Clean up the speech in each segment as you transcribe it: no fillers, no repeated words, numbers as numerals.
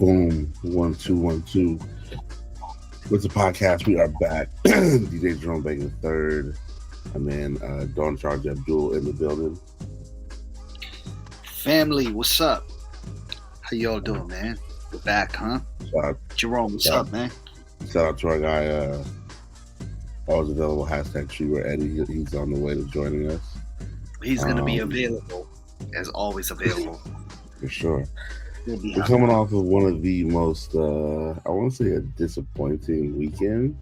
Boom. 1, 2, 1, 2. What's the podcast? We are back. DJ Jerome back in the third. And then Don Charge Abdul in the building. Family, what's up? How y'all doing, man? We're back, huh? Jerome, what's up, man? Shout out to our guy, always available, hashtag Streetwear Eddy. He's on the way to joining us. He's going to be available, as always available. For sure. We're coming off of one of the most, I want to say a disappointing weekend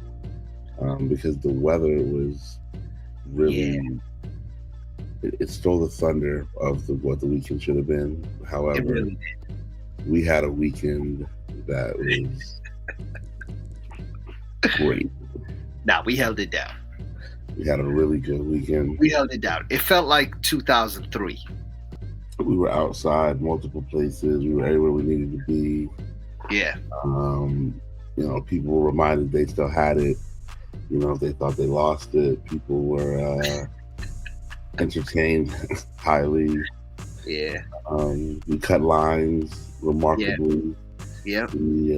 because the weather was really, it stole the thunder of what the weekend should have been. However, really we had a weekend that was great. Nah, we held it down. We had a really good weekend. We held it down. It felt like 2003. We were outside multiple places. We were everywhere we needed to be. Yeah. People were reminded they still had it. If they thought they lost it, people were entertained highly. Yeah. We cut lines remarkably. Yeah. We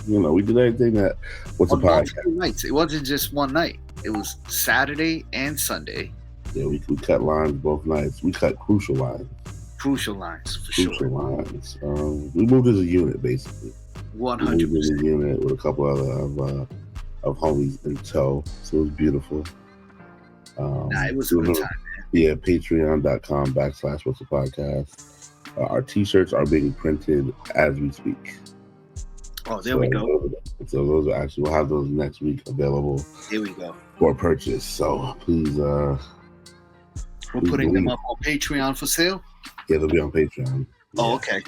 did everything that was a podcast. Nights. It wasn't just one night. It was Saturday and Sunday. Yeah, we cut lines both nights. We cut crucial lines. Crucial lines, for sure. Crucial lines. We moved as a unit, basically. 100%. We moved as a unit with a couple of homies in tow. So it was beautiful. It was a good time, man. Yeah, patreon.com/What's a Podcast. Our t-shirts are being printed as we speak. Oh, there we go. So those are actually, we'll have those next week available. Here we go. For purchase. So please, we're putting them up on Patreon for sale? Yeah, they'll be on Patreon. Oh, okay.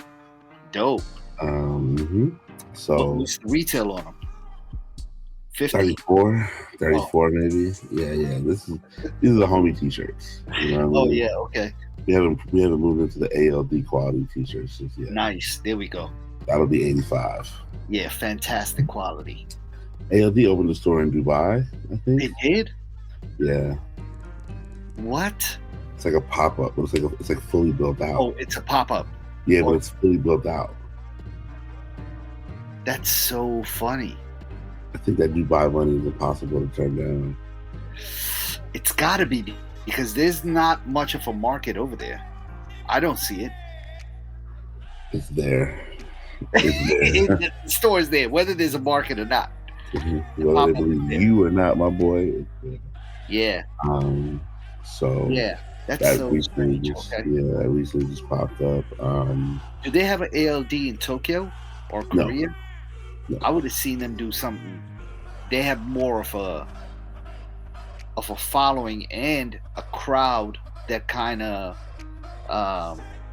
Dope. So what's the retail on them? 50? 34 maybe. Yeah. These are the homie t-shirts. Yeah, okay. We haven't moved into the ALD quality t-shirts just yet. Nice. There we go. That'll be 85. Yeah, fantastic quality. ALD opened a store in Dubai, I think. They did? Yeah. What? It's like a pop-up, but it's like fully built out. Oh, it's a pop-up. Yeah, but it's fully built out. That's so funny. I think that Dubai money is impossible to turn down. It's got to be, because there's not much of a market over there. I don't see it. It's there. The store is there, whether there's a market or not. Whether they believe you or not, my boy. Yeah. That's that so recently strange. That recently just popped up. Do they have an ALD in Tokyo or Korea? No. I would have seen them do something. They have more of a following and a crowd that kind of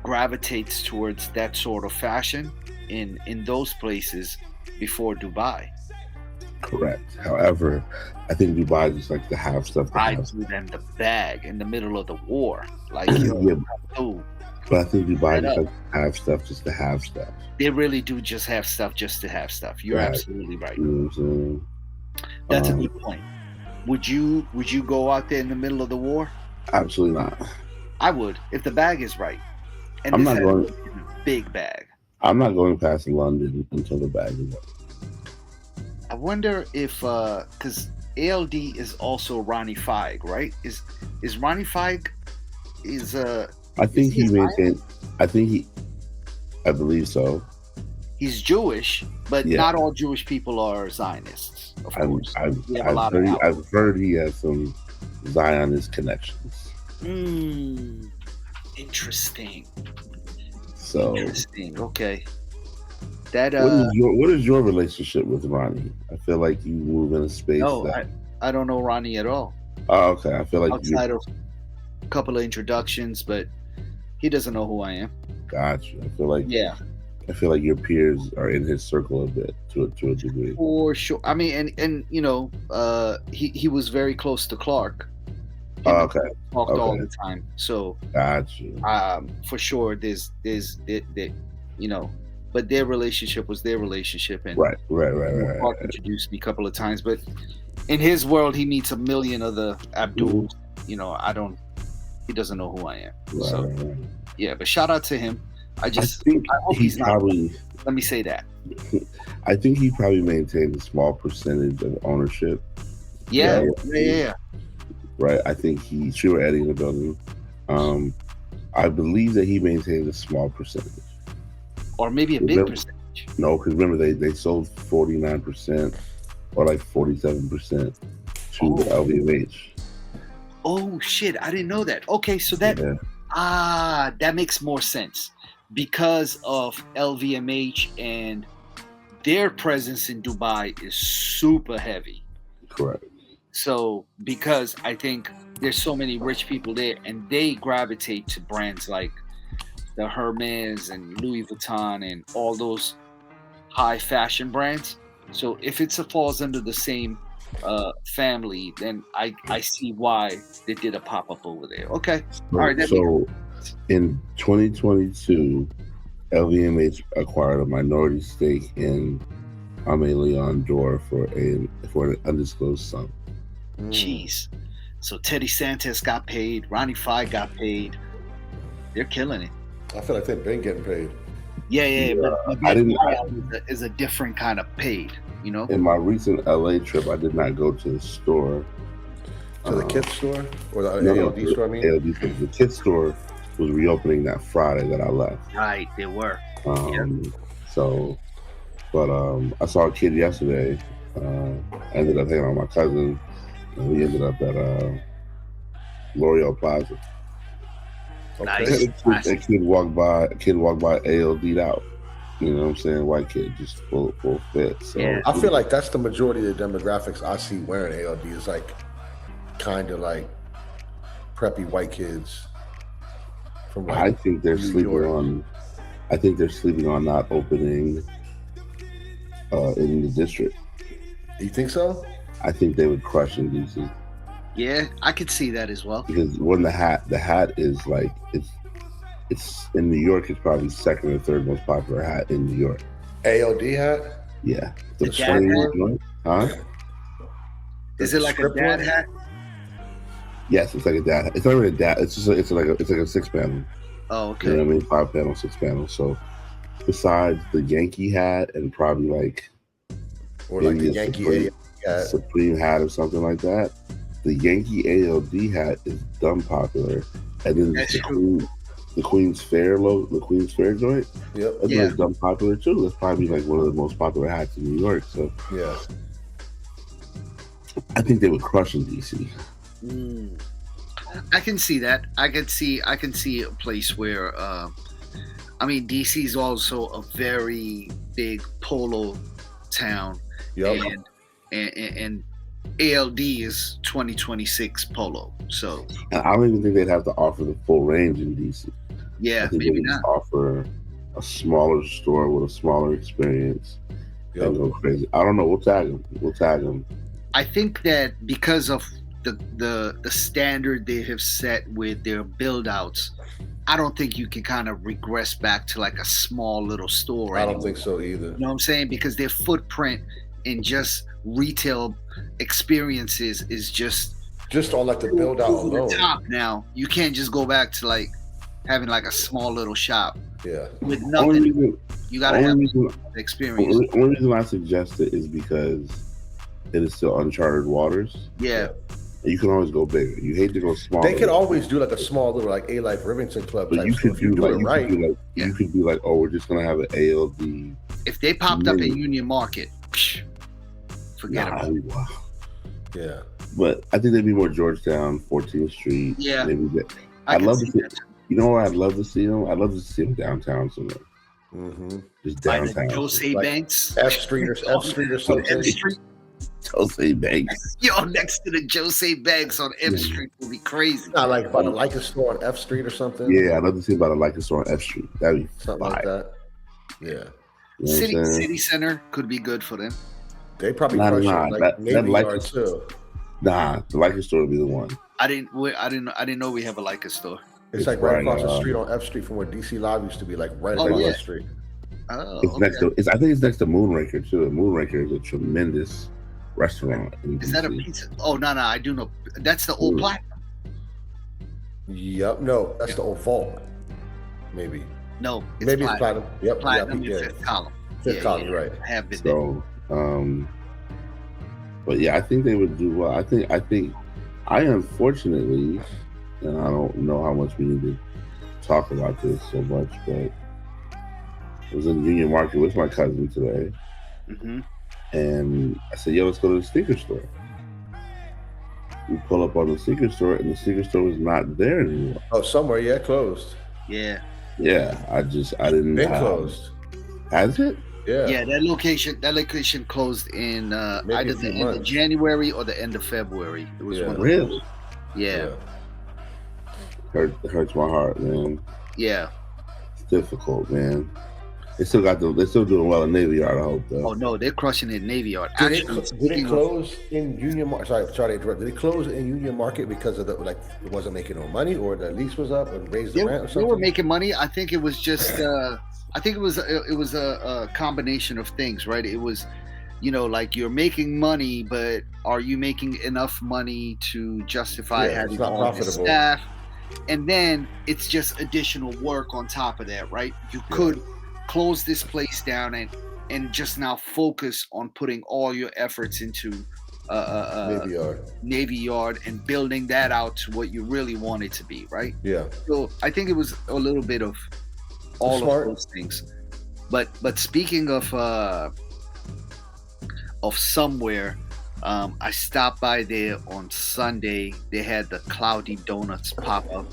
gravitates towards that sort of fashion in those places before Dubai. Correct. However, I think Dubai just likes to have stuff. I threw them the bag in the middle of the war. Like, but I think Dubai just likes to have stuff just to have stuff. They really do just have stuff just to have stuff. You're absolutely right. You know what I'm saying? That's a good point. Would you go out there in the middle of the war? Absolutely not. I would, if the bag is right. And I'm not going. Big bag. I'm not going past London until the bag is right. I wonder if because ALD is also Ronnie Feig, right? Is Ronnie Feig I think he maintained. I believe so. He's Jewish, but not all Jewish people are Zionists. Of course, I've heard he has some Zionist connections. Interesting. Interesting. Okay. That what is your relationship with Ronnie? I feel like you move in a space. No, I don't know Ronnie at all. Oh, okay. I feel like outside of a couple of introductions, but he doesn't know who I am. Gotcha. I feel like your peers are in his circle a bit to a degree. For sure. I mean, and he was very close to Clark. Okay. Talked all the time. So gotcha. For sure, there's but their relationship was their relationship, and right. Clark introduced me a couple of times, but in his world, he meets a million other Abduls. Mm-hmm. He doesn't know who I am. Right. Yeah, but shout out to him. I hope he he's not. probably. Let me say that. I think he probably maintained a small percentage of ownership. Yeah, Right. yeah. Right. I think he sure Eddie in the building. I believe that he maintained a small percentage, Or maybe a big percentage. No, because remember they sold 49% or like 47% to LVMH. Oh shit! I didn't know that. Okay, so that that makes more sense because of LVMH and their presence in Dubai is super heavy. Correct. So because I think there's so many rich people there, and they gravitate to brands like the Hermes and Louis Vuitton and all those high fashion brands. So if it falls under the same family, then I see why they did a pop up over there. Okay, all right. So in 2022, LVMH acquired a minority stake in Aime Leon Dore for an undisclosed sum. Jeez. So Teddy Santis got paid. Ronnie Fieg got paid. They're killing it. I feel like they've been getting paid. Yeah. But that is a different kind of paid. You know. In my recent LA trip, I did not go to the store. To the kids store or the ALD store? I mean, ALD store. The kids store was reopening that Friday that I left. Right, they were. So, but I saw a kid yesterday. Ended up hanging out with my cousin, and we ended up at L'Oreal Plaza. Okay. Nice. A kid walked by ALD'd out. You know what I'm saying? White kid, just full fit. So yeah. I feel like that's the majority of the demographics I see wearing ALD is like kind of like preppy white kids. From like I think they're sleeping on not opening in the district. You think so? I think they would crush in DC. Yeah, I could see that as well. Because when the hat is like it's in New York, it's probably second or third most popular hat in New York. ALD hat? Yeah. The dad hat? Huh? Is it like a dad hat? Yes, it's like a dad hat. It's not really a dad. It's like a 6-panel. Oh, okay. You know what I mean? 5-panel, 6-panel. So besides the Yankee hat and probably like the Yankee Supreme hat or something like that, the Yankee ALD hat is dumb popular. And then the Queen's Fair joint. Yep. That's like dumb popular too. That's probably like one of the most popular hats in New York. So yeah, I think they would crush in DC. I can see that. I can see a place where DC is also a very big polo town. Yep. And ALD is 2026 polo. So and I don't even think they'd have to offer the full range in DC. Yeah, I think maybe they would not. offer a smaller store with a smaller experience and go crazy. I don't know. We'll tag them. I think that because of the standard they have set with their build outs, I don't think you can kind of regress back to like a small little store. I don't think so either. You know what I'm saying? Because their footprint in just retail experiences is just on like the build out over alone. the top now. You can't just go back to like having like a small little shop. Yeah. With nothing. You gotta have the experience. The only reason I suggest it is because it is still uncharted waters. Yeah. You can always go bigger. You hate to go small. They could always do like a small little like A-Life Rivington Club but type you could stuff. You could be like, oh, we're just gonna have an ALD. If they popped up in Union Market, forget about it. Wow. Yeah. But I think they'd be more Georgetown, 14th Street. Yeah. Maybe I'd love to see. You know where I'd love to see them? I'd love to see them downtown somewhere. Mm-hmm. Just downtown. Jose Banks. F Street or something. F Street. Jose Banks. Yo, next to the Jose Banks on F Street would be crazy. Not like by the Leica store on F Street or something. Yeah, I'd love to see about a Leica store on F Street. That'd be something like that. Yeah. You know City Center could be good for them. They probably crush it like Navy Yard too. Nah, the Leica store would be the one. I didn't know we have a Leica store. It's like right across the street on F Street from where DC Live used to be, like right across the street. Oh, it's next to. I think it's next to Moonraker too. Moonraker is a tremendous restaurant. Is that a pizza? Oh no, I do know. That's the old Platinum. Yep. No, that's the old Vault. Maybe. No, it's Maybe platinum. it's platinum. Yep. Platinum Yeah. and fifth column. Fifth column, right? I have been there. So, but yeah, I think they would do well. I unfortunately, and I don't know how much we need to talk about this so much, but I was in the Union Market with my cousin today, and I said, "Yo, let's go to the sneaker store." We pull up on the sneaker store, and the sneaker store was not there anymore. Oh, somewhere, yeah, closed. Yeah. Yeah, I didn't. Been closed. Has it? Yeah. Yeah, that location closed in either the end of January or the end of February. It was one of really. Yeah. Hurts my heart, man. Yeah. It's difficult, man. They're still doing well in Navy Yard, I hope, though. Oh no, they're crushing it in Navy Yard. Did it close in Union Market? Sorry to interrupt. Did it close in Union Market because of it wasn't making no money, or the lease was up and raised the rent or something? They were making money. I think it was just it was a combination of things, right? It was, like you're making money, but are you making enough money to justify having all the staff? And then it's just additional work on top of that, right? You could close this place down and just now focus on putting all your efforts into Navy Yard and building that out to what you really want it to be, right? Yeah. So I think it was a little bit of all of those things. But speaking of somewhere, I stopped by there on Sunday. They had the Cloudy Donuts pop up,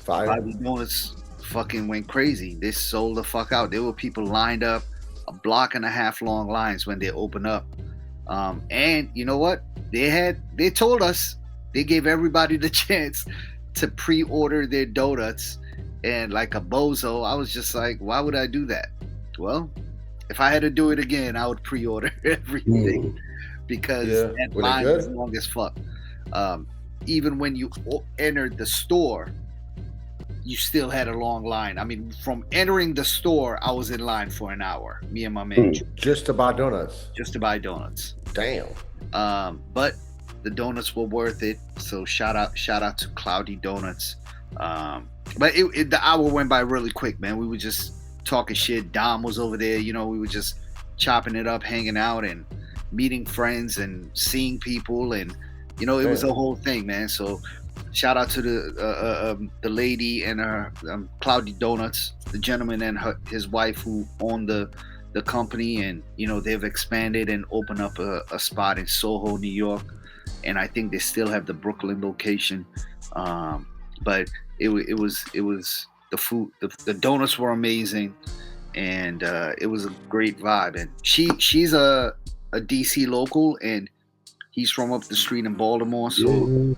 Cloudy Donuts fucking went crazy. They sold the fuck out. There were people lined up, a block and a half long lines when they opened up. And you know what? They told us, they gave everybody the chance to pre-order their donuts, and like a bozo, I was just like, why would I do that? Well, if I had to do it again, I would pre-order everything because that line was long as fuck. Even when you entered the store, you still had a long line. I mean, from entering the store, I was in line for an hour. Me and my man. Just to buy donuts. Just to buy donuts. Damn. But the donuts were worth it. So shout out to Cloudy Donuts. But the hour went by really quick, man. We were just talking shit. Dom was over there. We were just chopping it up, hanging out, and meeting friends and seeing people, and it was a whole thing, man. So shout out to the lady and her Cloudy Donuts, the gentleman and his wife who own the company, and they've expanded and opened up a spot in Soho, New York, and I think they still have the Brooklyn location. But it was the food, the donuts were amazing, and it was a great vibe. And she's a DC local, and he's from up the street in Baltimore, so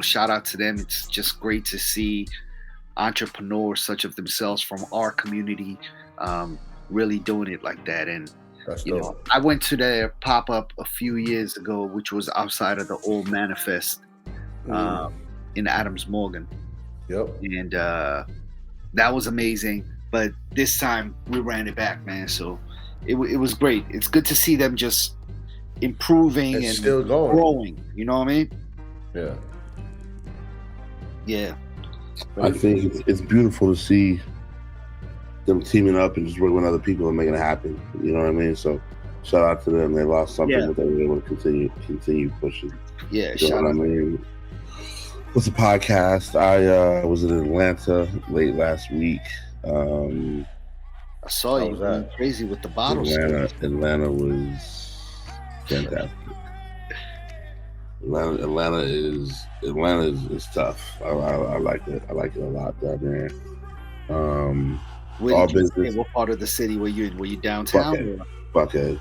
shout out to them. It's just great to see entrepreneurs such of themselves from our community really doing it like that. And I went to their pop-up a few years ago, which was outside of the old Manifest in Adams Morgan. Yep. And that was amazing. But this time we ran it back, man. So it was great. It's good to see them just improving and still growing. You know what I mean? Yeah. Yeah. I think it's beautiful to see them teaming up and just working with other people and making it happen. You know what I mean? So shout out to them. They lost something, but they were able to continue pushing. Yeah, you know what I mean? What's the podcast? I was in Atlanta late last week. I saw you going crazy with the bottles. Atlanta was fantastic. Atlanta is tough. I like it. I like it a lot down there. All business. What part of the city were you in? Were you downtown? Buckhead.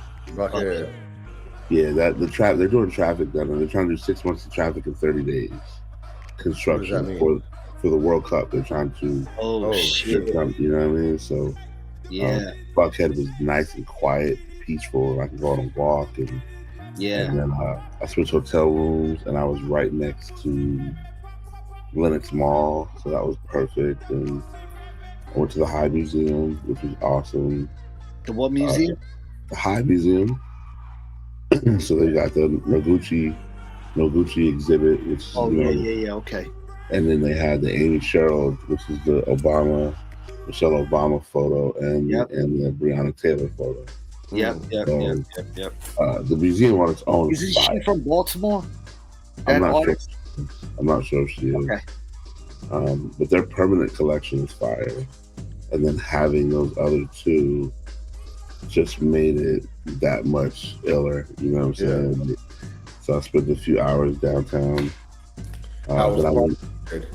Yeah, they're doing traffic down there. They're trying to do 6 months of traffic in 30 days. Construction for the World Cup. They're trying to. Oh shit! You know what I mean? So yeah, Buckhead was nice and quiet, peaceful. I could go on a walk and. Yeah. And then I switched hotel rooms, and I was right next to Lenox Mall, so that was perfect. And I went to the High Museum, which was awesome. The what museum? The High Museum. So they got the Noguchi No Gucci exhibit, which is, Oh yeah. Okay. and then they had the Amy Sherrill, which is the Michelle Obama photo, and Yep. the Breonna Taylor photo. Yep. The museum on its own is Isn't fire. she from Baltimore? I'm That not sure. artist? I'm not sure if she is. Okay. But their permanent collection is fire, and then having those other two just made it that much iller. You know what I'm saying? Yeah. So I spent a few hours downtown. How was the party?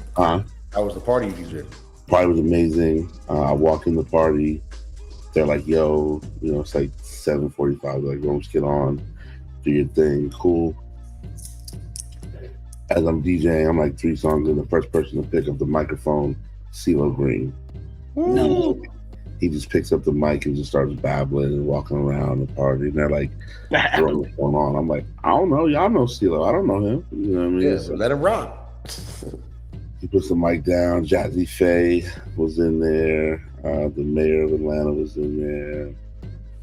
How was the party you did? Party was amazing. I walk in the party. They're like, "Yo, it's like 7:45. Like, "Go just get on, do your thing, cool." As I'm DJing, I'm like 3 songs in. The first person to pick up the microphone, CeeLo Green. No. He just picks up the mic and just starts babbling and walking around the party. And they're like, "What's going on?" I'm like, "I don't know. Y'all know CeeLo. I don't know him." You know what I mean? Yeah, so let him rock. He puts the mic down. Jazzy Faye was in there. The mayor of Atlanta was in there.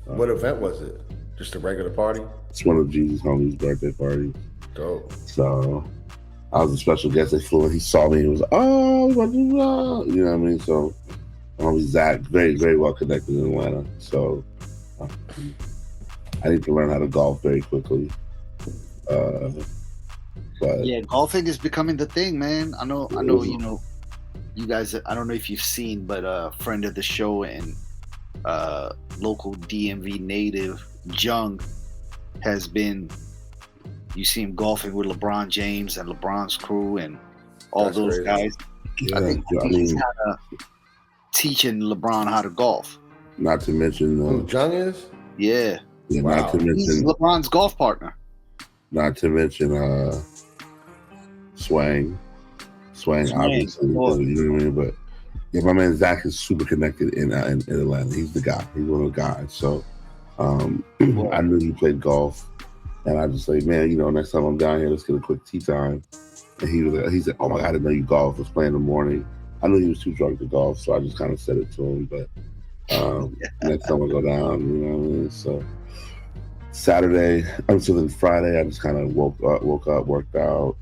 What event was it? Just a regular party? It's one of Jesus' homies' birthday parties. Dope. So I was a special guest. They flew in. He saw me. He was like, "Oh, you know what I mean?" So Zach, very, very well connected in Atlanta. So I need to learn how to golf very quickly. But yeah, golfing is becoming the thing, man. I know. You guys. I don't know if you've seen, but a friend of the show and local DMV native Jung has been. You see him golfing with LeBron James and LeBron's crew and all That's those crazy. guys. yeah, I think he's teaching LeBron how to golf. not to mention Who Jung is? Yeah, Wow. not to he's mention LeBron's golf partner. Swang, Swang, obviously, you know what I mean. But yeah, my man Zach is super connected in Atlanta. He's the guy. He's one of the guys. So I knew he played golf, and I just like, man, next time I'm down here, let's get a quick tea time. And he said, "Oh my God, I didn't know you golf. Let's play in the morning." I knew he was too drunk to golf, so I just kind of said it to him. But next time I go down, you know what I mean. So Saturday, until then Friday, I just kind of woke up, worked out,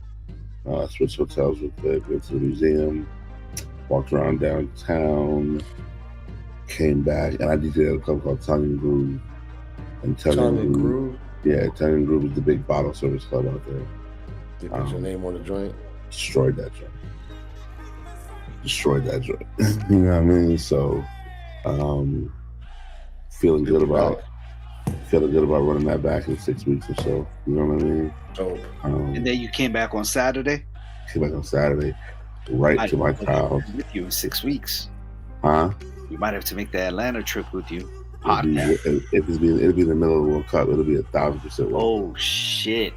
switched hotels real quick, went to the museum, walked around downtown, came back, and I DJed at a club called Tongue and Groove. And Tongue and Groove? Yeah, Tongue and Groove is the big bottle service club out there. You put your name on the joint? Destroyed that joint. You know what I mean? So, feeling good about running that back in 6 weeks or so. You know what I mean? Dope. And then you came back on Saturday? Came back on Saturday, right to my house. With you in 6 weeks. Huh? You might have to make the Atlanta trip with you. It'll be in the middle of the World Cup. It'll be 1,000%. Oh shit!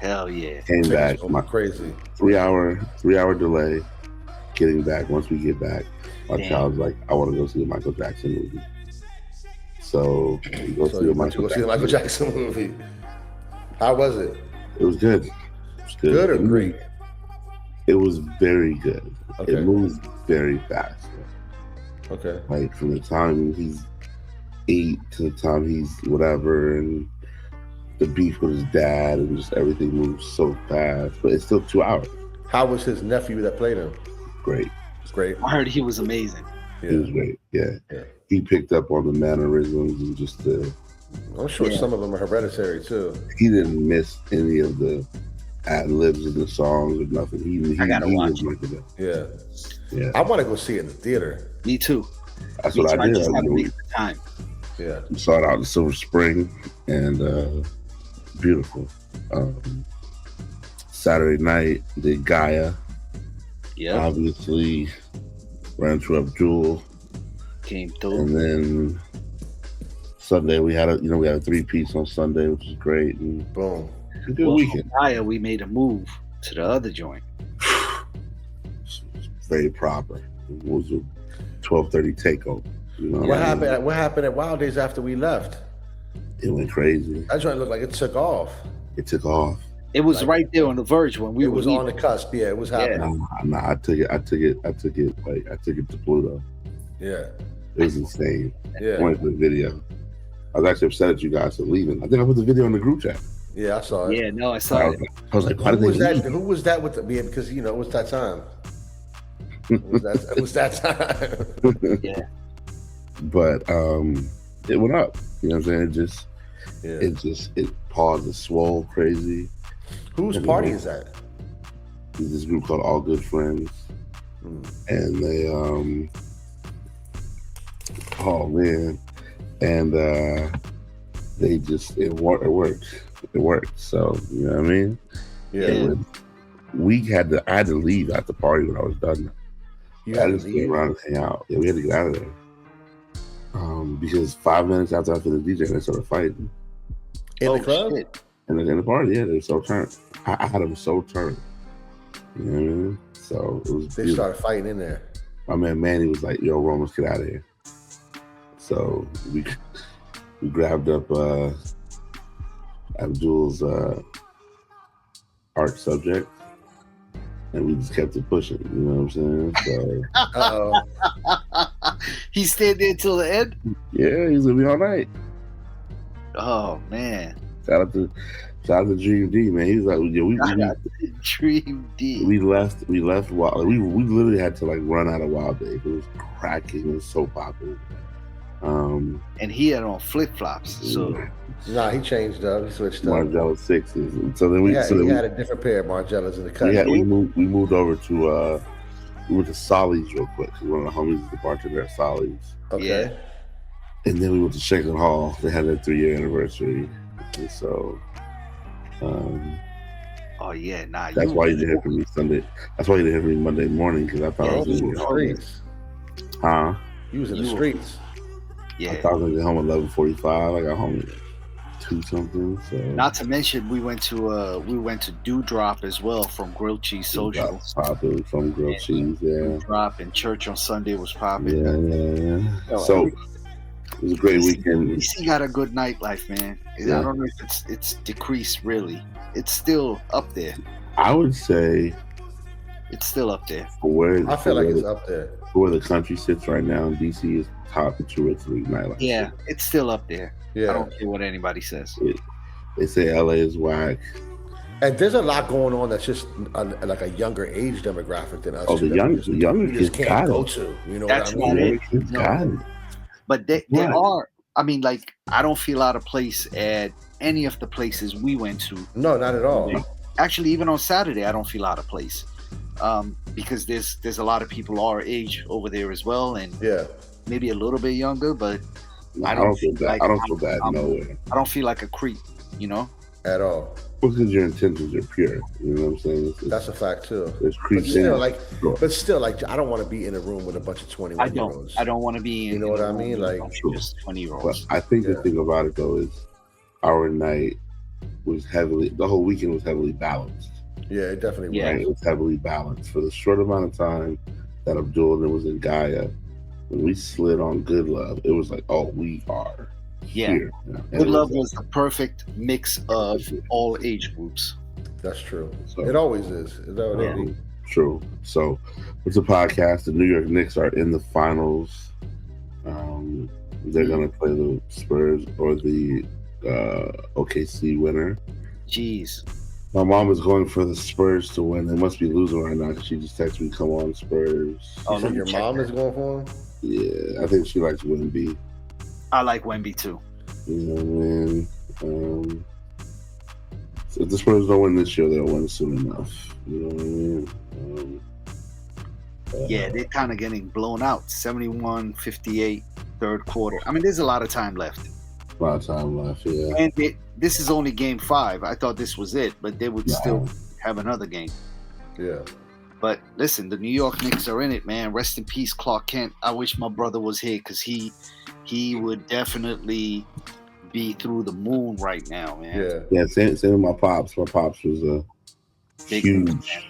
Hell yeah! Came back. My crazy 3 hour delay getting back. Once we get back, my child's like, "I want to go see a Michael Jackson movie." So we go see the Michael Jackson movie. How was it? It was good. Good or great? It was very good. Okay. It moves very fast. Okay. Like from the time he's 8 to the time he's whatever, and the beef with his dad, and just everything moves so fast. But it's still 2 hours. How was his nephew that played him? Great. Great. I heard he was amazing. Yeah. He was great. Yeah. He picked up on the mannerisms and just I'm sure some of them are hereditary too. He didn't miss any of the ad-libs in the songs or nothing. I gotta watch it. Yeah. I want to go see it in the theater. Me too. That's what I did. Just gotta make the time. Yeah. We saw it out in Silver Spring, and beautiful. Saturday night, did Gaia. Yeah. Obviously, ran to Abdul. Came through. And then Sunday we had a 3-piece on Sunday, which was great. And boom. A good weekend. Gaia, we made a move to the other joint. Very proper. It was a 12:30 takeover. You know what happened? What happened at Wild Days after we left? It went crazy. That joint looked like it took off. It was right there on the verge when we were. It was on the cusp. Yeah, it was happening. Nah, I took it to Pluto. Yeah. It was insane. Yeah. I wanted the video. I was actually upset at you guys for leaving. I think I put the video in the group chat. Yeah, I saw it. Yeah, no, I saw I it. was like, why Who did was they that? leave? Who was that with the? Yeah, because it was that time. It was that time. Yeah, But it went up. You know what I'm saying? Yeah. It paused, it swole crazy. Whose And party then is that? there's this group called All Good Friends, and they oh man, and they just it worked. So you know what I mean? Yeah. I had to leave at the party when I was done. You I had to just stayed leave? around and hang out. Yeah, we had to get out of there. Because 5 minutes after I finished DJing, they started fighting. In the club? shit. In the party, yeah, they were so turned. I had them so turned. You know what I mean? So it was They beautiful. started fighting in there. My man Manny was like, yo, Rome, let's get out of here. So we grabbed up Abdul's art subject, and we just kept it pushing. You know what I'm saying? So He stayed there till the end. yeah, he's gonna be all right. Oh man, Shout out to Dream D, man. He was like, yeah, Dream D. we left Wild. We literally had to like run out of Wild Day. It was cracking. It was so popular. And he had on flip flops. So Nah, he changed up. He switched up. Margiela 6s. And so then we had a different pair of Margellas in the cut. we moved over to we went to Solly's real quick. One of the homies is the bartender at Solly's. Okay. Yeah. And then we went to Shaker Hall. They had their 3-year anniversary. And so oh yeah, nah. that's why you didn't hear from me Sunday. That's why you didn't hear from me Monday morning, because I thought I was You was in in the streets. Huh? You was in the streets. I Yeah. thought I was gonna get home at 11:45. I got home at 2 something. So Not to mention we went to Dewdrop as well from Grilled Cheese Socials. popping from grilled cheese, yeah. Dewdrop and church on Sunday was popping. Yeah. Oh, So it was a great weekend. DC got a good nightlife, man. Yeah. I don't know if it's decreased really. It's still up there. I would say It's still up there. for where I feel like it's up there. for where the country sits right now, DC is top 2 or 3 nightlife. Yeah, it's still up there. I Yeah. don't care what anybody says. They say LA is whack. And there's a lot going on that's just like a younger age demographic than us. Oh, the younger you kids just got can't go it. to. You know That's what I mean? right. Younger kids got it. But there Right. are. I mean, like I don't feel out of place at any of the places we went to. No, not at all. Actually, even on Saturday, I don't feel out of place because there's a lot of people our age over there as well, and Yeah. maybe a little bit younger. But I don't feel bad. I don't feel bad nowhere. I don't feel like a creep, you know. At all. Because your intentions are pure. You know what I'm saying? That's a fact too. There's But creeps still, in. like, Sure. I don't want to be in a room with a bunch of 21-year-olds. I don't want to be in. You know what I mean? Like, just 20-year-olds. But I think Yeah. the thing about it though is our night was the whole weekend was heavily balanced. Yeah, it definitely Yeah. was. It was heavily balanced for the short amount of time that Abdul was in Gaia. When we slid on Good Love, it was like, oh, we are here. And Good it Love like- was the perfect mix of all age groups. That's true. So- It always is. True. So, it's a podcast. The New York Knicks are in the finals. They're gonna play the Spurs or the OKC winner. Jeez. My mom is going for the Spurs to win. They must be losing right now. She just texted me, "Come on, Spurs." Oh, So let me your check mom that. is going for him? Yeah, I think she likes Wemby. I like Wemby too. You know what I mean? So if the Spurs don't win this year, they'll win soon enough. You know what I mean? Yeah, they're kind of getting blown out. 71-58, third quarter. I mean, there's a lot of time left. A lot of time left, yeah. And this is only game 5. I thought this was it, but they would still have another game. Yeah. But listen, the New York Knicks are in it, man. Rest in peace, Clark Kent. I wish my brother was here because he would definitely be through the moon right now, man. Yeah. Same with my pops. My pops was a Big huge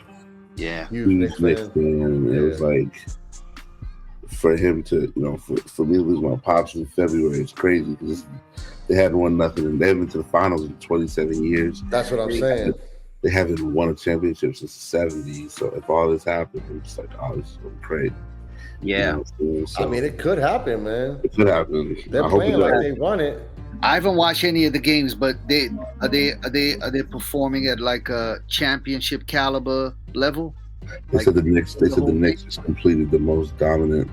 Yeah. Huge Knicks fan. And it was Yeah. like, for him to, for me to lose my pops in February, it's crazy because they hadn't won nothing. And they haven't been to the finals in 27 years. That's what I'm saying. They haven't won a championship since the 70s. So if all this happened, I'm just like, oh, this is going to be crazy. Yeah. You know what I'm saying? So I mean, it could happen, man. it could happen. They're I hope it playing like does. they won it. I haven't watched any of the games, but are they performing at like a championship caliber level? They Like, said the Knicks. They the said the whole Knicks just completed the most dominant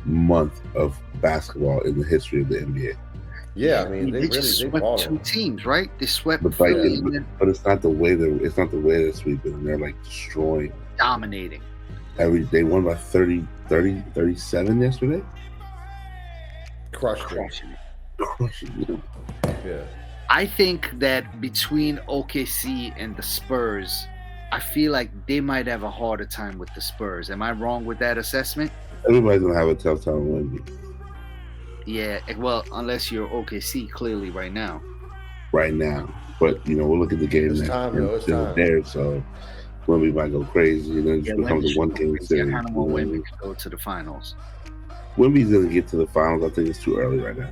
month of basketball in the history of the NBA. Yeah, I mean, they just swept balling. two teams, right? They swept But like, Philly and then but it's not the way they're sweeping. They're like destroying. dominating. They won by 30, 37 yesterday. Crushed it. Crushing it. Crushing them. Yeah. I think that between OKC and the Spurs, I feel like they might have a harder time with the Spurs. Am I wrong with that assessment? Everybody's gonna have a tough time winning Yeah, well, unless you're OKC clearly right now. right now. But we'll look at the game It's next time, year. though. It's Still time. there, so Wemby might go crazy, and then it just becomes a one-game I series. kind of want Wemby to go to the finals. Wemby's gonna get to the finals. I think it's too early right now.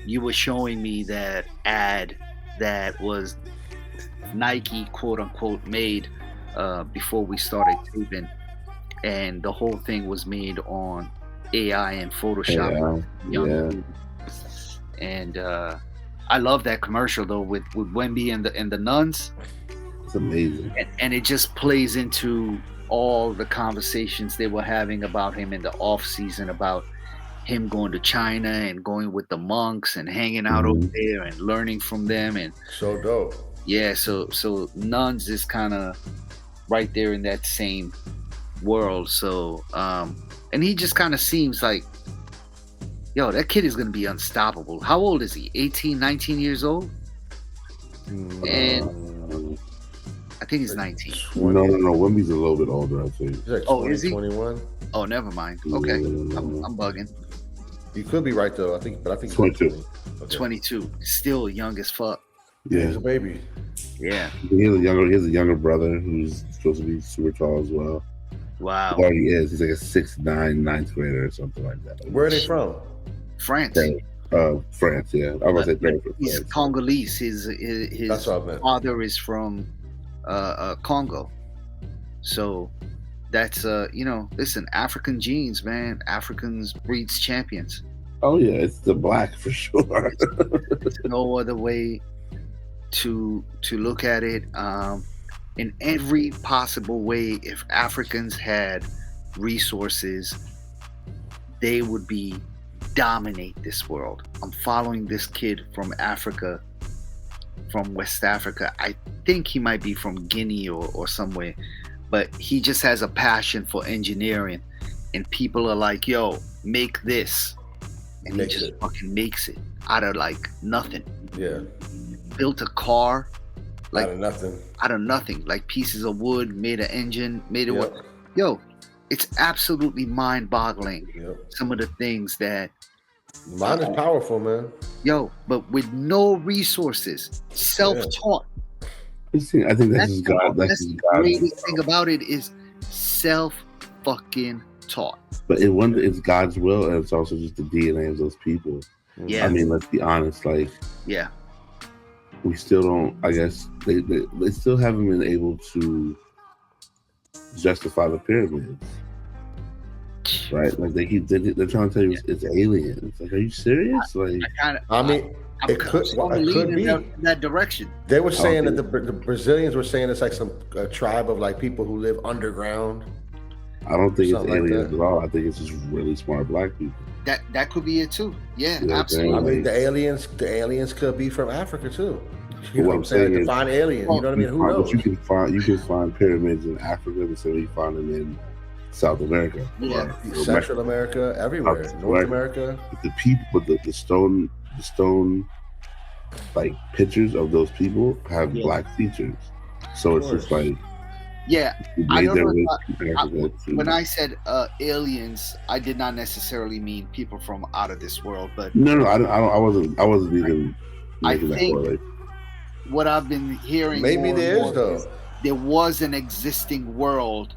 You were showing me that ad that was Nike, quote unquote, made before we started taping, and the whole thing was made on AI and Photoshop. Yeah. And I love that commercial though with Wemby and the nuns. It's amazing. And it just plays into all the conversations they were having about him in the off season, about him going to China and going with the monks and hanging out over there and learning from them. And So dope. yeah, so nuns is kind of right there in that same world. So and he just kind of seems like, yo, that kid is going to be unstoppable. How old is he? 18, 19 years old? And I think he's 19. No. Wemby's a little bit older, I think. He's like 20, Oh, is he? 21. Oh, never mind. Okay, I'm bugging. You could be right though. I think 22. Okay. 22, still young as fuck. Yeah, He's a baby. Yeah. he has a younger brother who's supposed to be super tall as well. Wow. He already is. He's like a 6'9", ninth grader or something like that. Where are they from? France. France. Yeah, I was gonna say He's France. Congolese. His That's what I meant. father is from Congo. So that's listen, African genes, man. Africans breeds champions. Oh yeah, it's the black for sure. There's no other way to look at it. In every possible way, if Africans had resources, they would dominate this world. I'm following this kid from Africa, from West Africa. I think he might be from Guinea or somewhere, but he just has a passion for engineering, and people are like, yo, make this. And he just fucking makes it out of like nothing. Yeah. Built a car like out of nothing, like pieces of wood, made an engine, made it Yep. work. Yo, it's absolutely mind-boggling. Yep. Some of the things that Mind is powerful, man. but with no resources, self-taught. I think that's his God. That's his the God. greatest thing about it is self-fucking taught. But it's God's will, and it's also just the DNA of those people. Yeah. I mean, let's be honest. Like, Yeah. we still don't. I guess they still haven't been able to justify the pyramids, right? Like they're trying to tell you it's aliens. Like, are you serious? Like, It could be in that direction. They were saying that the Brazilians were saying it's like some tribe of like people who live underground. I don't think it's Something like aliens that. at all. I think it's just really smart black people. That could be it too. Yeah, Yeah, absolutely. I mean, the aliens could be from Africa too. You know What what I'm saying? is- To find aliens, you know what I mean? Who knows? But you can find pyramids in Africa the same way you find them in South America. Yeah. or Central America, everywhere, South North America. America. But the people, but the stone, like pictures of those people have black features. So it's just like, Yeah, they I made don't their know way if to Africa to- when I said aliens, I did not necessarily mean people from out of this world, but No, I wasn't even making that think- correlation. what I've been hearing Maybe more and there is more though. is there was an existing world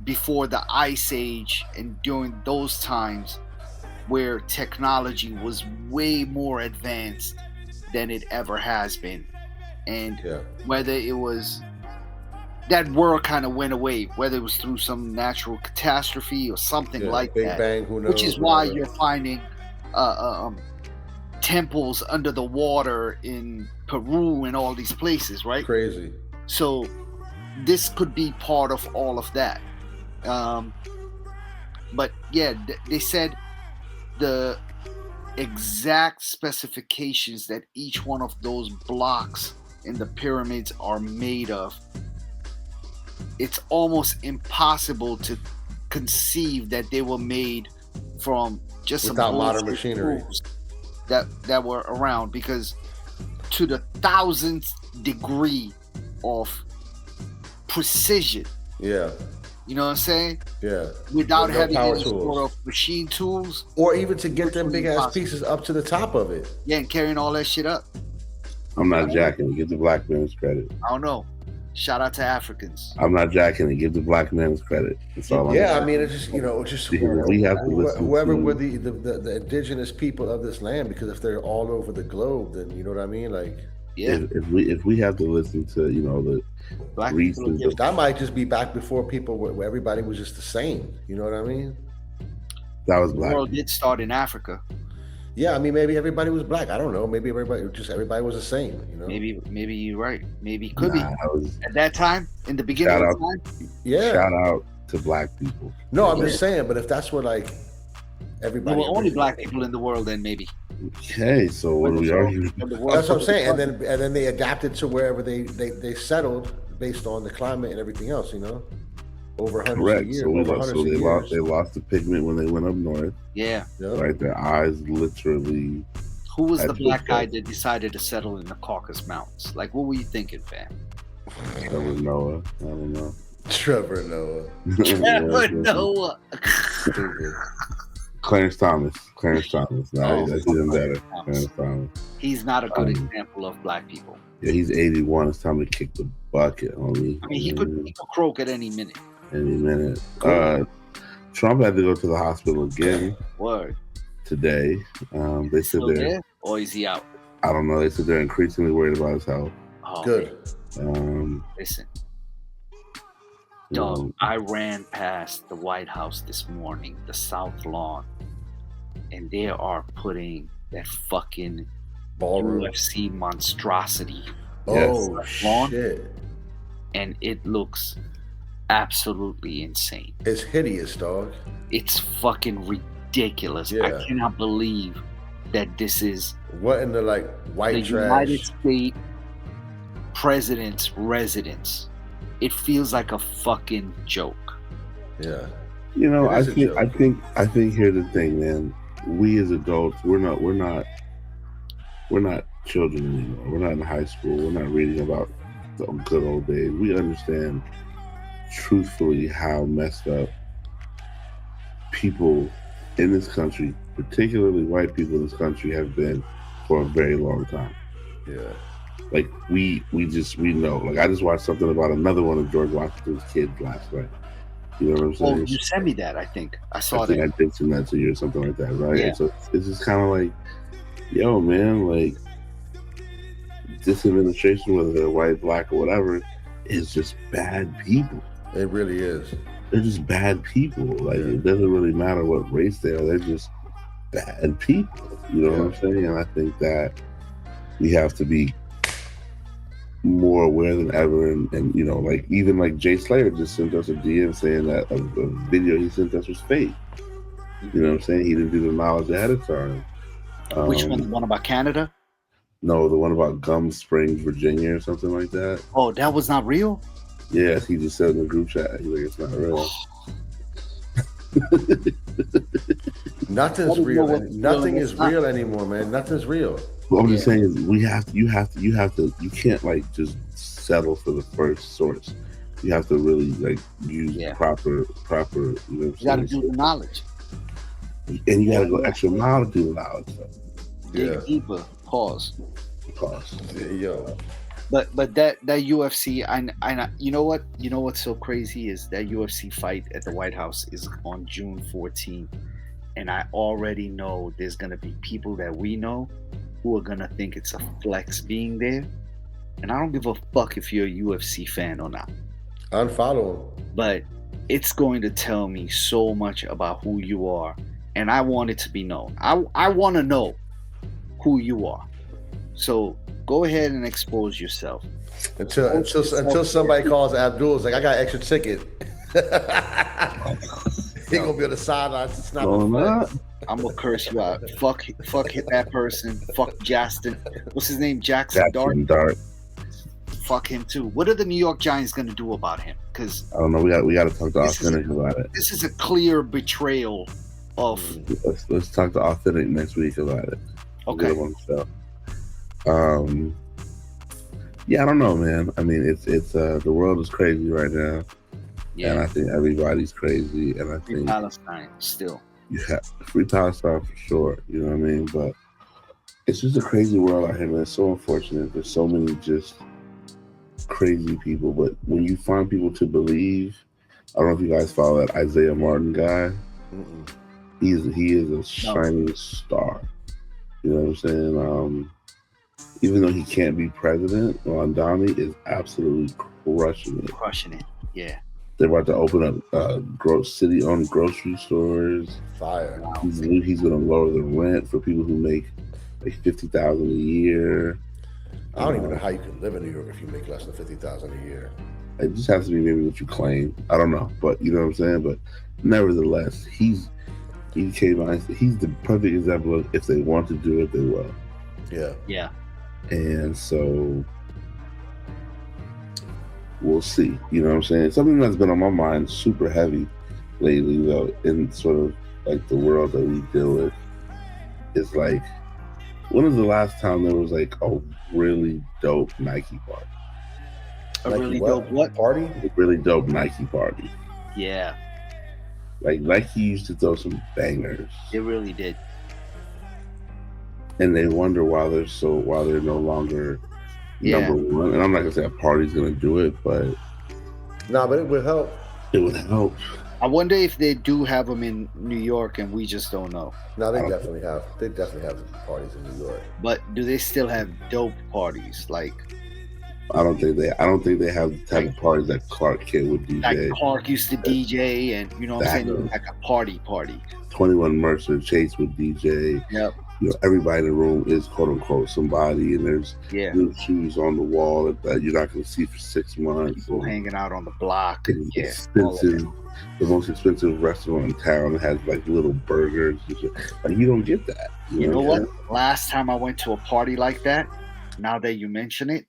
before the Ice Age and during those times where technology was way more advanced than it ever has been. And whether it was that world kind of went away, whether it was through some natural catastrophe or something like Big that. Bang, who knows? Which is why whatever. you're finding temples under the water in Peru and all these places, right? Crazy. So this could be part of all of that. But yeah, they said the exact specifications that each one of those blocks in the pyramids are made of, it's almost impossible to conceive that they were made from just Without some modern bullshit machinery tools that were around, because to the 1000th degree of precision, Yeah. you know what I'm saying? Yeah. Without With no having power any tools. sort of machine tools, Or even to get them Virtually big ass impossible. pieces up to the top of it. yeah, and carrying all that shit up. I'm not jacking it. Give the black man his credit. I don't know. Shout out to Africans. I'm not jacking it. Give the black man his credit. That's all I'm Yeah, saying. I mean, it's just, you know, it's just Because we have to listen whoever to- were the indigenous people of this land, because if they're all over the globe, then you know what I mean? Like, Yeah, If we have to listen to, you know, the black Greece people. and Are that might just be back before people where everybody was just the same. You know what I mean? that was the black. world did start in Africa. Yeah, I mean, maybe everybody was black. I don't know. Maybe everybody was the same. You know? Maybe you're right. Maybe it could be Nah, that was at that time in the beginning Shout of out. time. Yeah. shout out to black people. No, I'm just saying. But if that's what like There everybody, were only black people in the world then, maybe. Okay, so what are we arguing? When the world That's what I'm started- saying. And then they adapted to wherever they settled based on the climate and everything else. You know, over hundreds of Correct. years. So we over lost. hundreds So of years. they lost the pigment when they went up north. Yeah. Yeah. Right, their eyes literally. Who was the That's black what- guy that decided to settle in the Caucasus Mountains? Like, what were you thinking, fam? That was Noah. I don't know. Trevor Noah. Never know. Clarence Thomas. No, Oh, that's even better. Thomas. Clarence Thomas. He's not a good Um, example of black people. Yeah, he's 81. It's time to kick the bucket, homie. I mean, he could croak at any minute. Any minute. Cool. Trump had to go to the hospital again Word. today. They said Still they're. there? Or is he out? I don't know. They said they're increasingly worried about his health. Oh, Good. Listen, You know, dog, I ran past the White House this morning, the South Lawn, and they are putting that fucking Ballroom. UFC monstrosity, Oh Lawn? shit! and it looks absolutely insane. It's hideous, dog. It's fucking ridiculous. Yeah. I cannot believe that this is What in the like white the trash? United States president's residence. It feels like a fucking joke. Yeah. You know, It I is a think, joke. I think here's the thing, man. We as adults, we're not children anymore. We're not in high school. We're not reading about the good old days. We understand truthfully how messed up people in this country, particularly white people in this country, have been for a very long time. Yeah. Like we know. Like I just watched something about another one of George Washington's kids last night. You know what I'm Oh, saying? you sent me that, I think. I saw I think that. I did send that to you or something like that, right? Yeah. And so it's just kind of like, yo, man, like this administration, whether they're white, black, or whatever, is just bad people. It really is. They're just bad people. Like Yeah. it doesn't really matter what race they are. They're just bad people. You know what I'm saying? And I think that we have to be more aware than ever. And you know, like even like Jay Slayer just sent us a DM saying that a video he sent us was fake. You know what I'm saying? He didn't do the knowledge ahead of time. Which one? The one about Canada? No, the one about Gum Springs, Virginia, or something like that. Oh, that was not real? Yes, he just said in the group chat. He's like, it's not real. Nothing's I don't know real. what's Nothing real and is what's not. real anymore, man. Nothing's real. What I'm just saying is you can't like just settle for the first source. You have to really like use proper, you know what I'm You got to saying? do the knowledge. And you gotta go extra mile to do the knowledge. Dig Yeah. deeper. Pause. Cost. Yo. But that UFC, I you know what? You know what's so crazy is that UFC fight at the White House is on June 14th. And I already know there's going to be people that we know who are going to think it's a flex being there. And I don't give a fuck if you're a UFC fan or not. Unfollow him. But it's going to tell me so much about who you are. And I want it to be known. I want to know who you are. So go ahead and expose yourself. Until somebody calls Abdul, it's like, I got extra ticket. He gonna be on the sideline snapping flags. I'm gonna curse you out. Fuck that person. Fuck Justin. What's his name? Jackson Dart. Fuck him too. What are the New York Giants gonna do about him? Because I don't know. We got to talk to Authentic about it. This is a clear betrayal of. Let's talk to Authentic next week about it. Okay. Yeah, I don't know, man. I mean, it's the world is crazy right now. Yeah. And I think everybody's crazy. And I think Palestine still. Yeah, free Palestine for sure. You know what I mean? But it's just a crazy world out here, man. It's so unfortunate. There's so many just crazy people. But when you find people to believe, I don't know if you guys follow that Isaiah Martin guy. Mm-mm. He is a shining star. You know what I'm saying? Even though he can't be president, Rondani is absolutely crushing it. Yeah. They're about to open up city-owned grocery stores. Fire. He's going to lower the rent for people who make like $50,000 a year. I don't even know how you can live in New York if you make less than $50,000 a year. It just has to be maybe what you claim. I don't know, but you know what I'm saying. But nevertheless, he came out. He's the perfect example of if they want to do it, they will. Yeah. Yeah. And so we'll see. You know what I'm saying? Something that's been on my mind super heavy lately, though, in sort of like the world that we deal with, is like, when was the last time there was like a really dope Nike party? A really dope what party? A really dope Nike party. Yeah. Like Nike used to throw some bangers. It really did. And they wonder why they're no longer number one. And I'm not gonna say a party's gonna do it, but but it would help. It would help. I wonder if they do have them in New York and we just don't know. No, they definitely have. They definitely have parties in New York. But do they still have dope parties? Like, I don't think they have the type of parties that Clark Kent would DJ. Like Clark used to DJ, and you know what I'm saying, like a party. 21 Mercer Chase would DJ. Yep. You know, everybody in the room is quote unquote somebody, and there's new shoes on the wall that you're not going to see for 6 months. People hanging out on the block. The most expensive restaurant in town that has like little burgers. Like, you don't get that. You know what? Last time I went to a party like that, now that you mention it,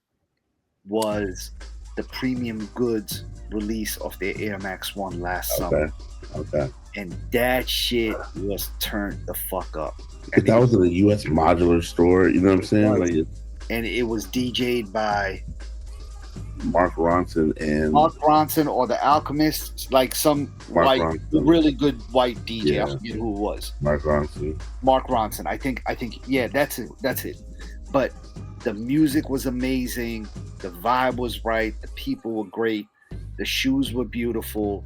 was the Premium Goods release of their Air Max 1 last summer. Okay. And that shit was turned the fuck up. And that was in a U.S. modular store, you know what I'm saying? And it was DJ'd by Mark Ronson or the Alchemists, like some really good white DJ. I forget who it was. Mark Ronson. I think. Yeah, that's it. But the music was amazing. The vibe was right. The people were great. The shoes were beautiful.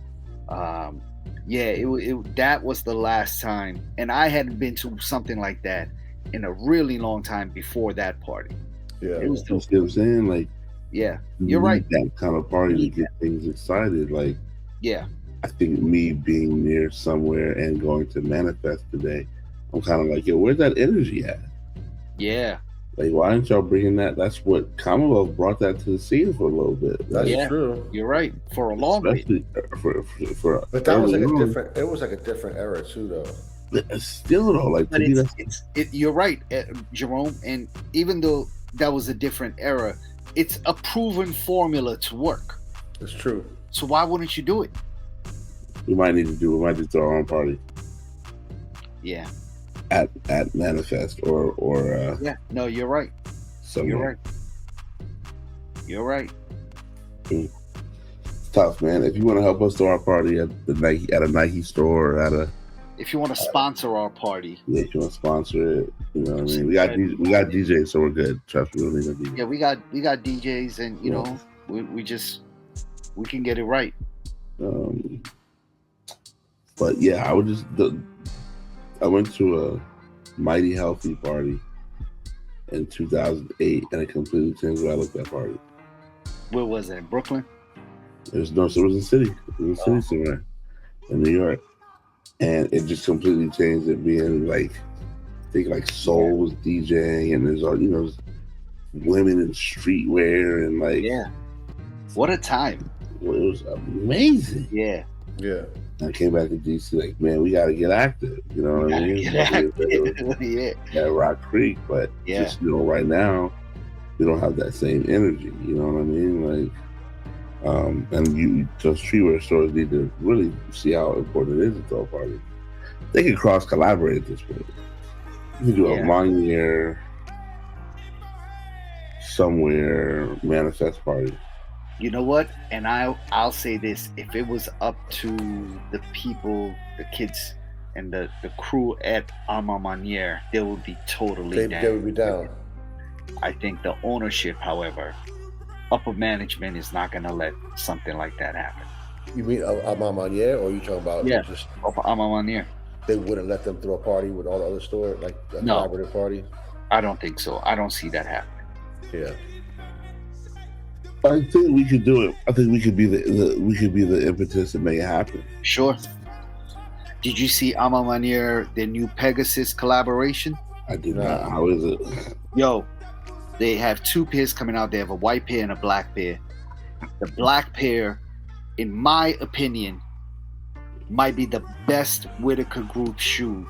That was the last time, and I hadn't been to something like that in a really long time before that party. Yeah, it was. You know what I'm saying? Like, yeah, you're right. That kind of party to get things excited. Like, yeah, I think me being near somewhere and going to Manifest today, I'm kind of like, yo, where's that energy at? Yeah. Like, why aren't y'all bringing that? That's what Commonwealth brought that to the scene for a little bit. That's true. You're right. For a long bit. But that was like a different. It was like a different era too, though. Still though, like, but you're right, Jerome. And even though that was a different era, it's a proven formula to work. It's true. So why wouldn't you do it? We might need to throw our own party. Yeah. At Manifest or yeah, no, you're right. Somewhere. You're right. It's tough, man. If you want to help us throw our party at a Nike store or if you want to sponsor our party. Yeah, if you want to sponsor it, you know what I mean? We got DJs, so we're good. Trust me, we don't need a DJ. Yeah, we got DJs, and you know, we can get it right. But yeah, I went to a Mighty Healthy party in 2008, and it completely changed the way I looked at that party. Where was it? In Brooklyn? It was in the city. It was in the city somewhere in New York. And it just completely changed it being like think like Soul was DJing, and there's all women in streetwear and like what a time. It was amazing. Yeah. I came back to DC like, man, we got to get active. You know what I mean? Rock Creek, but just right now, we don't have that same energy. You know what I mean? Like, and those streetwear stores need to really see how important it is to throw a party. They can cross collaborate at this point. You can do a 1 year somewhere manifest party. You know what? And I'll say this: if it was up to the people, the kids, and the crew at Aime Leon, they would be totally down. They would be down. I think the ownership, however, upper management is not going to let something like that happen. You mean Aime Leon, or you talking about just Aime Leon? They wouldn't let them throw a party with all the other stores, like a collaborative party? I don't think so. I don't see that happening. Yeah. I think we could do it. I think we could be the impetus to make it happen. Sure. Did you see Aime Leon, their new Pegasus collaboration? I did not. How is it? Yo, they have 2 pairs coming out. They have a white pair and a black pair. The black pair, in my opinion, might be the best Whitaker Group shoe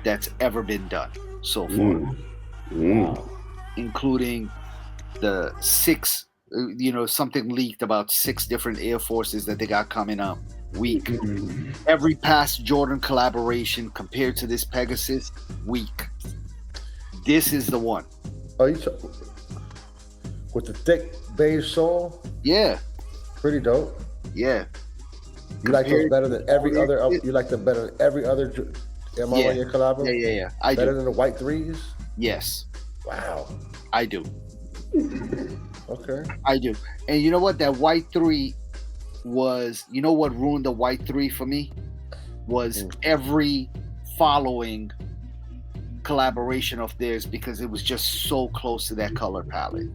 that's ever been done so far. Including the 6, something leaked about 6 different Air Forces that they got coming up. Weak. Every past Jordan collaboration compared to this Pegasus, weak. This is the one. Oh, with the thick beige sole? Yeah. Pretty dope. Yeah. You like those better than every other? You like them better than every other Aime Leon collab? Yeah. I better do. Than the white 3s? Yes. Wow. I do. Okay. I do. And you know what? That white 3 was, what ruined the white 3 for me? Was every following collaboration of theirs, because it was just so close to that color palette.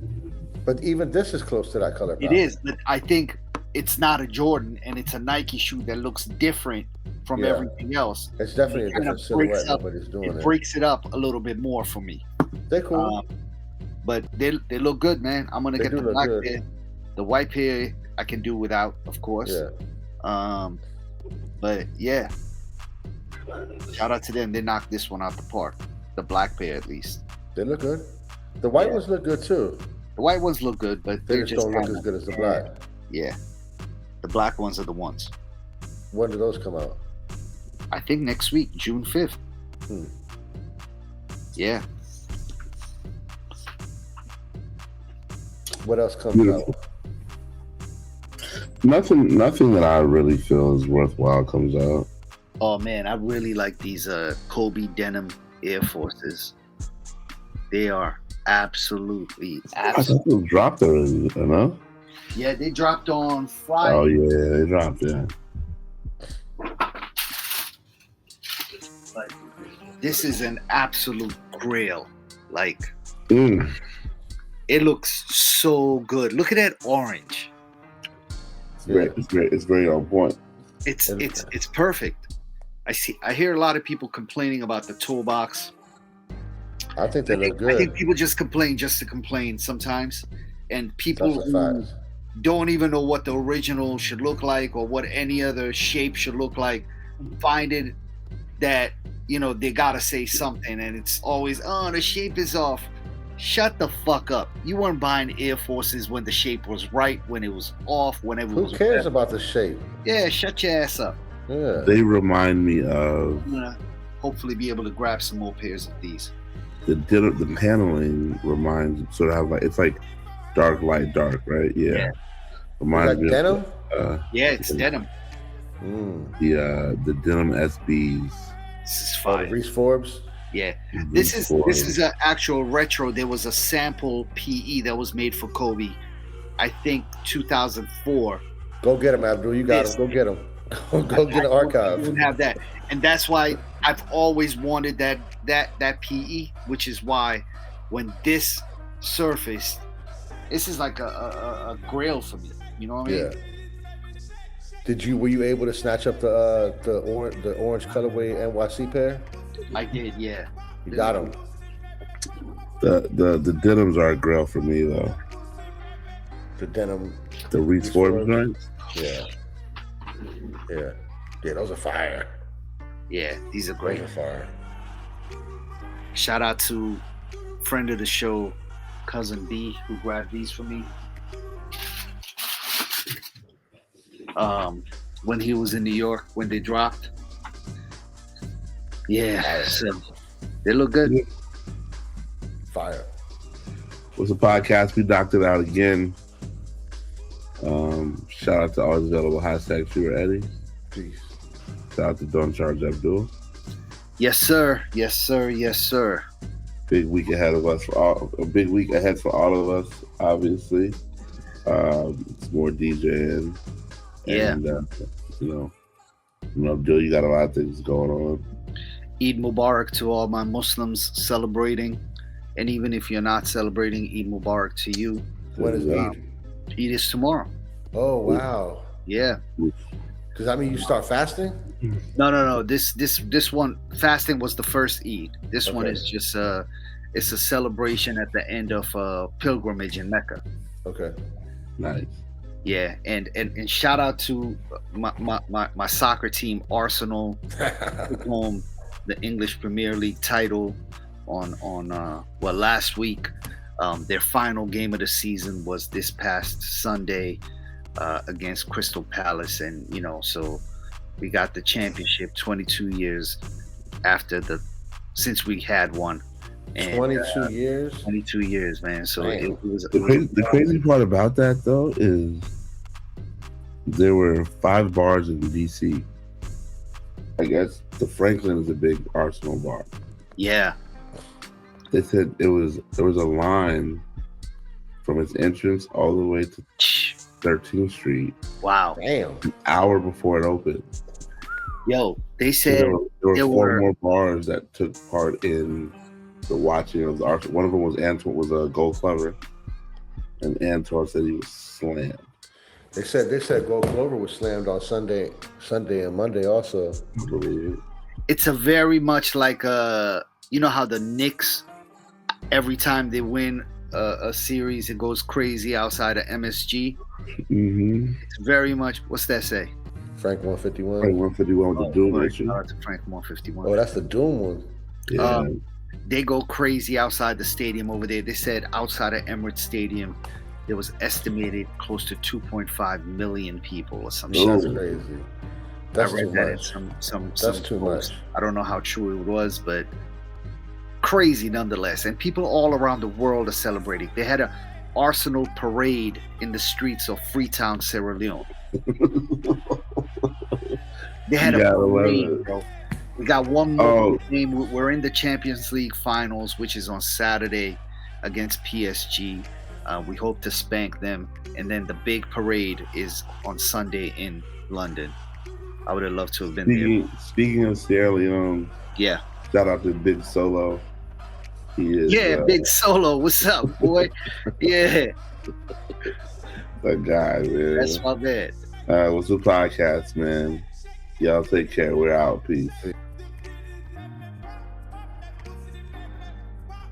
But even this is close to that color palette. It is, but I think it's not a Jordan, and it's a Nike shoe that looks different from everything else. It's definitely a different silhouette. Nobody's doing it. It breaks it up a little bit more for me. They're cool. But they look good, man. I'm gonna get the black pair. The white pair I can do without, of course. Yeah. But yeah. Shout out to them. They knocked this one out the park. The black pair, at least. They look good. The white ones look good too. The white ones look good, but they just don't look as good as the black. Yeah. The black ones are the ones. When do those come out? I think next week, June 5th. Yeah. What else comes out? Nothing that I really feel is worthwhile comes out. Oh man, I really like these Kobe denim Air Forces. They are absolutely. I thought they dropped already, no? Yeah, they dropped on Friday. Oh yeah, they dropped, But this is an absolute grail. Like, it looks so good. Look at that orange. It's great. It's very on point. It's perfect. I hear a lot of people complaining about the toe box. I think they look good. I think people just complain just to complain sometimes, and people who don't even know what the original should look like or what any other shape should look like find it that they gotta say something, and it's always the shape is off. Shut the fuck up. You weren't buying Air Forces when the shape was right, when it was off, whenever. Who cares about the shape? Yeah, shut your ass up. Yeah. They remind me of. I'm gonna hopefully be able to grab some more pairs of these. The paneling reminds sort of like it's like dark, light, dark, right? Yeah. Reminds me denim? Yeah, it's denim. The denim SBs. This is fire. Reese Forbes. Yeah, this is an actual retro. There was a sample PE that was made for Kobe, I think 2004. Go get him, Abdul. You got him. Go get him. Go get an archive. We have that, and that's why I've always wanted that PE, which is why when this surfaced, this is like a grail for me. You know what I mean? Yeah. Were you able to snatch up the orange colorway NYC pair? I did, yeah. You got him. The denims are a grill for me though. The denim. The Reese Forbes joints. Yeah. Those are fire. Yeah, these are great. Those are fire. Shout out to friend of the show, Cousin B, who grabbed these for me. When he was in New York, when they dropped. Yeah, so they look good. Fire. Was a podcast. We knocked it out again. Shout out to always available # True Eddie. Peace. Shout out to Don't Charge Abdul. Yes, sir. Yes, sir. Yes, sir. Big week ahead of us a big week ahead for all of us, obviously. It's more DJing. Yeah. And Abdul, you got a lot of things going on. Eid Mubarak to all my Muslims celebrating. And even if you're not celebrating, Eid Mubarak to you. When is Eid? Eid is tomorrow. Oh, wow. Yeah. Does that mean you start fasting? No. This one, fasting was the first Eid. This one is just it's a celebration at the end of pilgrimage in Mecca. Okay. Nice. Yeah, and shout out to my soccer team, Arsenal, took home the English Premier League title on last week. Their final game of the season was this past Sunday against Crystal Palace, and so we got the championship 22 years since we had one. And, 22 years? 22 years, man. So it was the crazy part about that though is there were 5 bars in DC. I guess the Franklin is a big Arsenal bar. Yeah. They said there was a line from its entrance all the way to 13th Street. Wow. Damn. An hour before it opened. Yo, they said there were 4 more bars that took part in the watching of the Arsenal. One of them was Antoine, was a Gold Clover, and Antoine said he was slammed. They said Gold Clover was slammed on Sunday and Monday also. I believe it. It's a very much like how the Knicks, every time they win a series, it goes crazy outside of MSG. Mm-hmm. It's very much, what's that say? Frank 151. Frank 151 with the Doom issue. Shout out to Frank 151. Oh, that's the Doom one. Yeah. They go crazy outside the stadium over there. They said outside of Emirates Stadium, there was estimated close to 2.5 million people or something. That's crazy. That's I read too that much. in some That's too posts. much. I don't know how true it was, but crazy nonetheless. And people all around the world are celebrating. They had a Arsenal parade in the streets of Freetown, Sierra Leone. They had a parade, bro. We got one more game. We're in the Champions League finals, which is on Saturday against PSG. We hope to spank them. And then the big parade is on Sunday in London. I would have loved to have been there. Speaking of Sierra Leone, yeah. Shout out to Big Solo. He is, Big Solo. What's up, boy? Yeah. That guy, man. That's my bad. What's the podcast, man? Y'all take care. We're out. Peace.